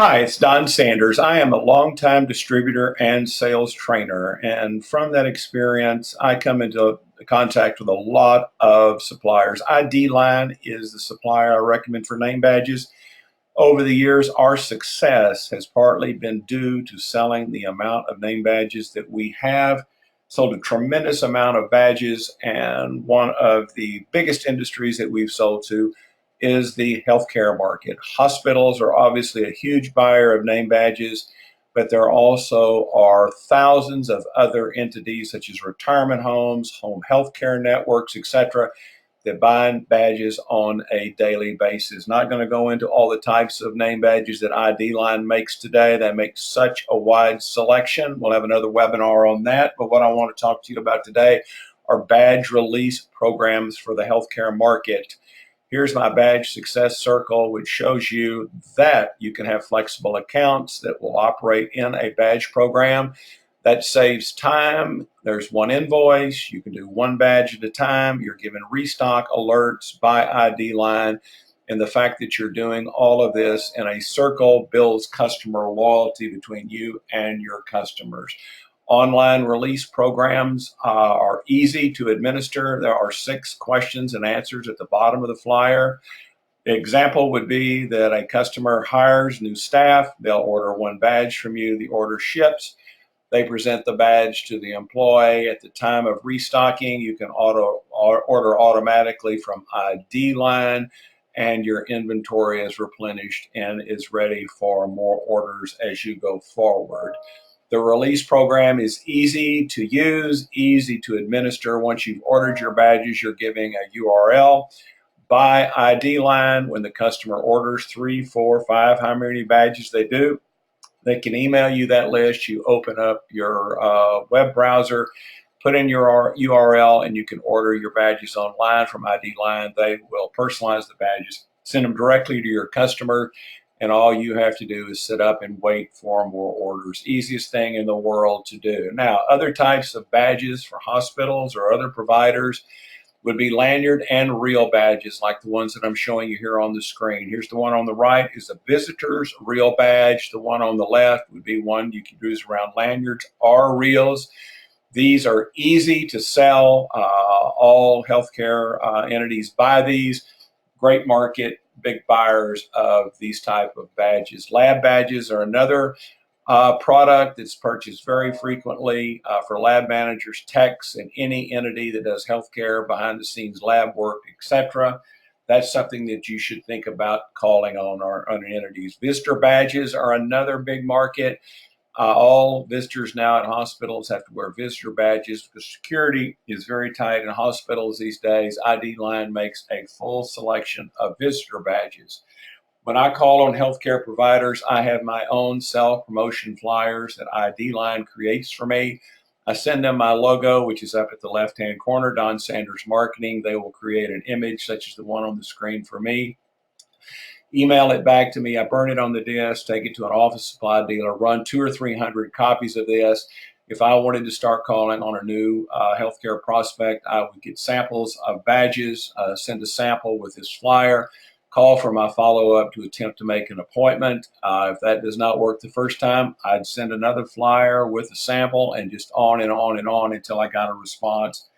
Hi, it's Don Sanders. I am a longtime distributor and sales trainer. And from that experience, I come into contact with a lot of suppliers. ID Line is the supplier I recommend for name badges. Over the years, our success has partly been due to selling the amount of name badges that we have. Sold a tremendous amount of badges, and one of the biggest industries that we've sold to is the healthcare market. Hospitals are obviously a huge buyer of name badges, but there also are thousands of other entities such as retirement homes, home healthcare networks, etc., that buy badges on a daily basis. Not going to go into all the types of name badges that ID Line makes today. They make such a wide selection. We'll have another webinar on that. But what I want to talk to you about today are badge release programs for the healthcare market. Here's my badge success circle, which shows you that you can have flexible accounts that will operate in a badge program. That saves time. There's one invoice. You can do one badge at a time. You're given restock alerts by ID Line. And the fact that you're doing all of this in a circle builds customer loyalty between you and your customers. Online release programs are easy to administer. There are 6 questions and answers at the bottom of the flyer. The example would be that a customer hires new staff. They'll order one badge from you. The order ships. They present the badge to the employee. At the time of restocking, you can order automatically from ID Line, and your inventory is replenished and is ready for more orders as you go forward. The release program is easy to use, easy to administer. Once you've ordered your badges, you're giving a URL. By ID Line, when the customer orders 3, 4, 5, how many badges they do, they can email you that list. You open up your web browser, put in your URL, and you can order your badges online from ID Line. They will personalize the badges, send them directly to your customer, and all you have to do is sit up and wait for more orders. Easiest thing in the world to do. Now, other types of badges for hospitals or other providers would be lanyard and real badges like the ones that I'm showing you here on the screen. Here's the one on the right is a visitor's real badge. The one on the left would be one you can use around lanyards or reels. These are easy to sell. All healthcare entities buy these. Great market, big buyers of these type of badges. Lab badges are another product that's purchased very frequently for lab managers, techs, and any entity that does healthcare, behind the scenes lab work, etc. That's something that you should think about calling on our entities. Visitor badges are another big market. All visitors now at hospitals have to wear visitor badges because security is very tight in hospitals these days. ID Line makes a full selection of visitor badges. When I call on healthcare providers, I have my own self-promotion flyers that ID Line creates for me. I send them my logo, which is up at the left-hand corner, Don Sanders Marketing. They will create an image such as the one on the screen for me. Email it back to me. I burn it on the desk, take it to an office supply dealer, run 200 or 300 copies of this. If I wanted to start calling on a new healthcare prospect, I would get samples of badges, send a sample with this flyer, call for my follow-up to attempt to make an appointment. If that does not work the first time, I'd send another flyer with a sample and just on and on and on until I got a response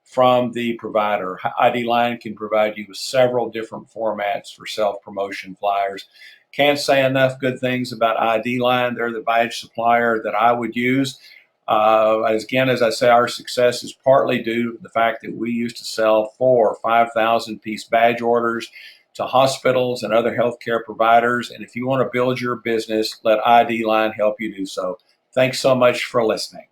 from the provider. ID Line can provide you with several different formats for self-promotion flyers. Can't say enough good things about ID Line. They're the badge supplier that I would use. Again, as I say, our success is partly due to the fact that we used to sell 4,000 or 5,000 piece badge orders to hospitals and other healthcare providers. And if you want to build your business, let ID Line help you do so. Thanks so much for listening.